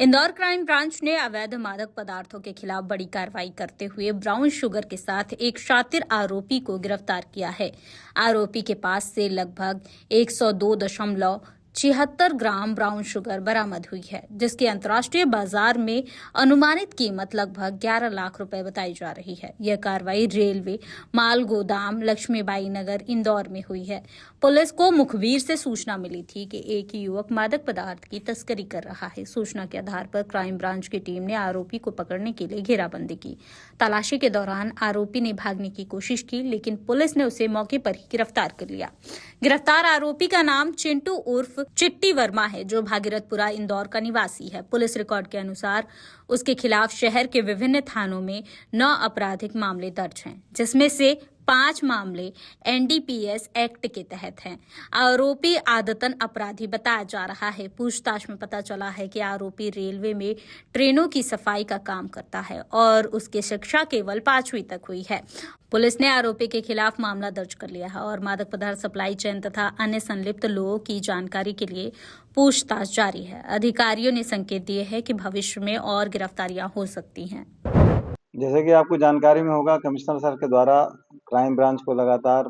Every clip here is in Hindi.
इंदौर क्राइम ब्रांच ने अवैध मादक पदार्थों के खिलाफ बड़ी कार्रवाई करते हुए ब्राउन शुगर के साथ एक शातिर आरोपी को गिरफ्तार किया है। आरोपी के पास से लगभग 102.76 ग्राम ब्राउन शुगर बरामद हुई है, जिसकी अंतर्राष्ट्रीय बाजार में अनुमानित कीमत लगभग 11 लाख रुपए बताई जा रही है। यह कार्रवाई रेलवे माल गोदाम लक्ष्मीबाई नगर इंदौर में हुई है। पुलिस को मुखबिर से सूचना मिली थी कि एक युवक मादक पदार्थ की तस्करी कर रहा है। सूचना के आधार पर क्राइम ब्रांच की टीम ने आरोपी को पकड़ने के लिए घेराबंदी की। तलाशी के दौरान आरोपी ने भागने की कोशिश की, लेकिन पुलिस ने उसे मौके पर ही गिरफ्तार कर लिया। गिरफ्तार आरोपी का नाम चिंटू उर्फ चिट्टी वर्मा है, जो भागीरथपुरा इंदौर का निवासी है। पुलिस रिकॉर्ड के अनुसार उसके खिलाफ शहर के विभिन्न थानों में 9 आपराधिक मामले दर्ज हैं, जिसमें से 5 मामले एनडीपीएस एक्ट के तहत हैं। आरोपी आदतन अपराधी बताया जा रहा है। पूछताछ में पता चला है कि आरोपी रेलवे में ट्रेनों की सफाई का काम करता है और उसकी शिक्षा केवल 5वीं तक हुई है। पुलिस ने आरोपी के खिलाफ मामला दर्ज कर लिया है और मादक पदार्थ सप्लाई चेन तथा अन्य संलिप्त लोगों की जानकारी के लिए पूछताछ जारी है। अधिकारियों ने संकेत दिए हैं कि भविष्य में और गिरफ्तारियां हो सकती हैं। जैसे कि आपको जानकारी में होगा, कमिश्नर सर के द्वारा क्राइम ब्रांच को लगातार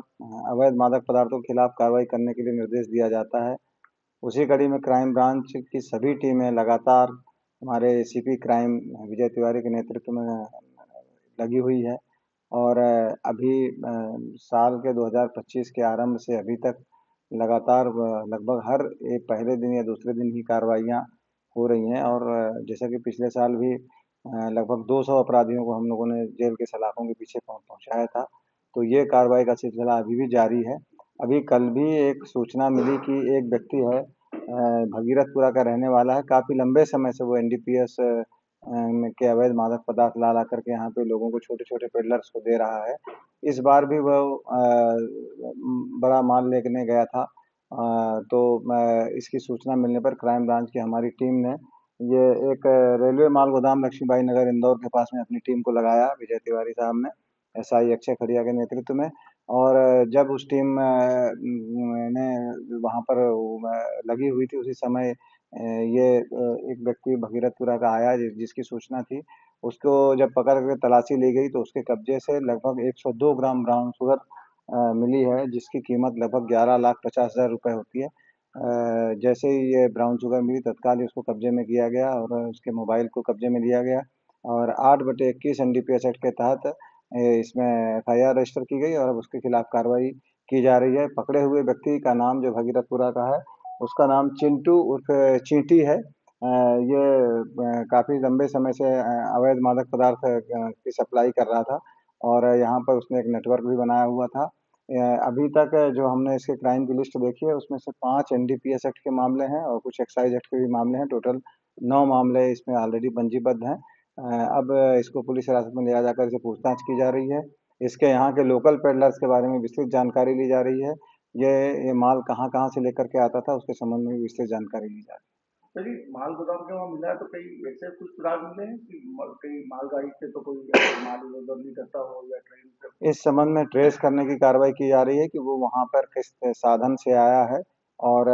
अवैध मादक पदार्थों के खिलाफ कार्रवाई करने के लिए निर्देश दिया जाता है। उसी कड़ी में क्राइम ब्रांच की सभी टीमें लगातार हमारे एसीपी क्राइम विजय तिवारी के नेतृत्व में लगी हुई है और अभी साल के 2025 के आरंभ से अभी तक लगातार लगभग हर एक पहले दिन या दूसरे दिन ही कार्रवाइयाँ हो रही हैं और जैसा कि पिछले साल भी लगभग 200 अपराधियों को हम लोगों ने जेल के सलाखों के पीछे पहुँचाया था। तो ये कार्रवाई का सिलसिला अभी भी जारी है। अभी कल भी एक सूचना मिली कि एक व्यक्ति है, भगीरथपुरा का रहने वाला है। काफ़ी लंबे समय से वो एनडीपीएस के अवैध मादक पदार्थ ला कर के यहाँ पे लोगों को, छोटे-छोटे पेडलर्स को दे रहा है। इस बार भी वो बड़ा माल लेने गया था। तो इसकी सूचना मिलने पर क्राइम ब्रांच की हमारी टीम ने ये एक रेलवे माल गोदाम लक्ष्मीबाई नगर इंदौर के पास में अपनी टीम को लगाया, विजय तिवारी साहब ने, एसआई अक्षय खड़िया के नेतृत्व में। और जब उस टीम ने वहाँ पर लगी हुई थी, उसी समय ये एक व्यक्ति भगीरथपुरा का आया जिसकी सूचना थी। उसको जब पकड़ के तलाशी ली गई तो उसके कब्जे से लगभग 102 ग्राम ब्राउन शुगर मिली है, जिसकी कीमत लगभग 11,50,000 रुपए होती है। जैसे ही ये ब्राउन शुगर मिली, तत्काल ही उसको कब्जे में किया गया और उसके मोबाइल को कब्जे में लिया गया और 8/21 एनडीपीएस एक्ट के तहत इसमें एफआईआर रजिस्टर की गई और अब उसके खिलाफ कार्रवाई की जा रही है। पकड़े हुए व्यक्ति का नाम जो भगीरथपुरा का है, उसका नाम चिंटू उर्फ चींटी है। ये काफ़ी लंबे समय से अवैध मादक पदार्थ की सप्लाई कर रहा था और यहाँ पर उसने एक नेटवर्क भी बनाया हुआ था। अभी तक जो हमने इसके क्राइम की लिस्ट देखी है, उसमें से 5 एनडीपीएस एक्ट के मामले हैं और कुछ एक्साइज एक्ट के भी मामले हैं। टोटल 9 मामले इसमें ऑलरेडी पंजीबद्ध हैं। अब इसको पुलिस हिरासत में लिया जाकर इसे पूछताछ की जा रही है। इसके यहाँ के लोकल पेडलर्स के बारे में विस्तृत जानकारी ली जा रही है। ये माल कहाँ-कहाँ से लेकर के आता था, उसके संबंध में विस्तृत जानकारी ली जा रही है। चलिए, माल गोदाम के वहाँ मिला है तो कहीं ऐसे कुछ सुराग मिले हैं कि कहीं मालगाड़ी से तो कोई माल इधर-उधर नहीं करता हो या ट्रेन से? इस संबंध में ट्रेस करने की कार्रवाई की जा रही है कि वो वहाँ पर किस साधन से आया है और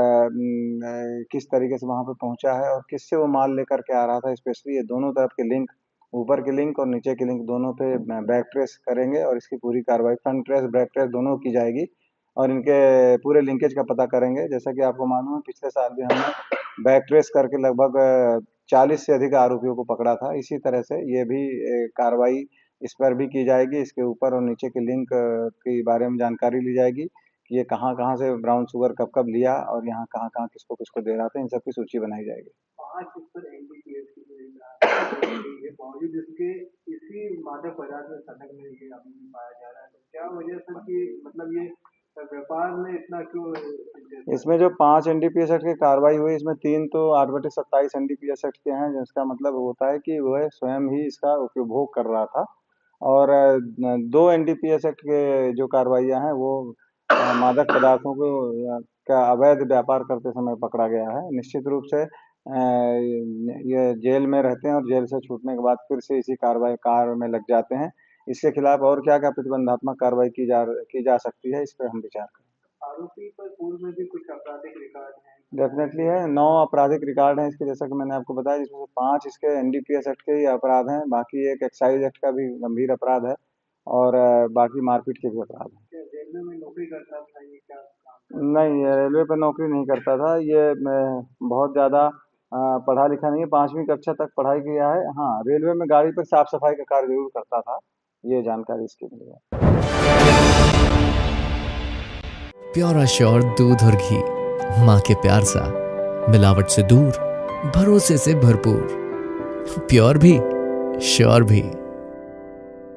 किस तरीके से वहाँ पे पहुँचा है और किससे वो माल लेकर के आ रहा था। स्पेशली ये दोनों तरफ के लिंक, ऊपर के लिंक और नीचे के लिंक, दोनों पे बैक ट्रेस करेंगे और इसकी पूरी कार्रवाई फ्रंट ट्रेस, बैक ट्रेस दोनों की जाएगी और इनके पूरे लिंकेज का पता करेंगे। जैसा कि आपको मालूम है, पिछले साल भी हमने बैक ट्रेस करके लगभग 40 से अधिक आरोपियों को पकड़ा था। इसी तरह से ये भी कार्रवाई इस पर भी की जाएगी। इसके ऊपर और नीचे के लिंक के बारे में जानकारी ली जाएगी कि ये कहाँ-कहाँ से ब्राउन शुगर कब-कब लिया और यहाँ कहाँ-कहाँ किसको-किसको दे रहा था। इन सब की सूची बनाई जाएगी। 5 इस पर एनडीपीएस की जो ये बावजूद इसके इसी मादक पदार्थ में संलग्न ये अभी भी पाया जा रहा है। तो क्या वजह सर कि मतलब ये व्यापार में इतना क्यों? इसमें जो 5 एनडीपीएस एक्ट की कार्रवाई हुई, इसमें 3 तो 8/27 एनडीपीएस एक्ट के हैं, जिसका मतलब होता है कि वह स्वयं ही इसका उपभोग कर रहा था और 2 एनडीपीएस एक्ट के जो कार्रवाइयाँ हैं वो मादक पदार्थों को का अवैध व्यापार करते समय पकड़ा गया है। निश्चित रूप से ये जेल में रहते हैं और जेल से छूटने के बाद फिर से इसी कार्य में लग जाते हैं। इसके खिलाफ और क्या-क्या प्रतिबंधात्मक कार्रवाई की जा सकती है, इस पे हम विचार करेंगे। आरोपी पर पूर्व में भी कुछ आपराधिक रिकॉर्ड हैं, डेफिनेटली है। 9 आपराधिक रिकॉर्ड हैं इसके, जैसा कि मैंने आपको बताया, जिसमें से 5 इसके एनडीपीएस एक्ट के ही अपराध हैं, बाकी एक एक्साइज एक्ट का भी गंभीर अपराध है और बाकी मारपीट के भी अपराध हैं। क्या रेलवे में नौकरी करता था, ये क्या काम? नहीं, ये रेलवे पे नौकरी नहीं करता था। ये बहुत ज़्यादा पढ़ा लिखा नहीं है, 5वीं कक्षा तक पढ़ाई किया है। हाँ, रेलवे में गाड़ी पर साफ-सफाई का कार्य ज़रूर करता था, ये जानकारी इसकी मिली है। प्योर श्योर दूध और घी, माँ के प्यार सा, मिलावट से दूर, भरोसे से भरपूर, प्योर भी श्योर भी।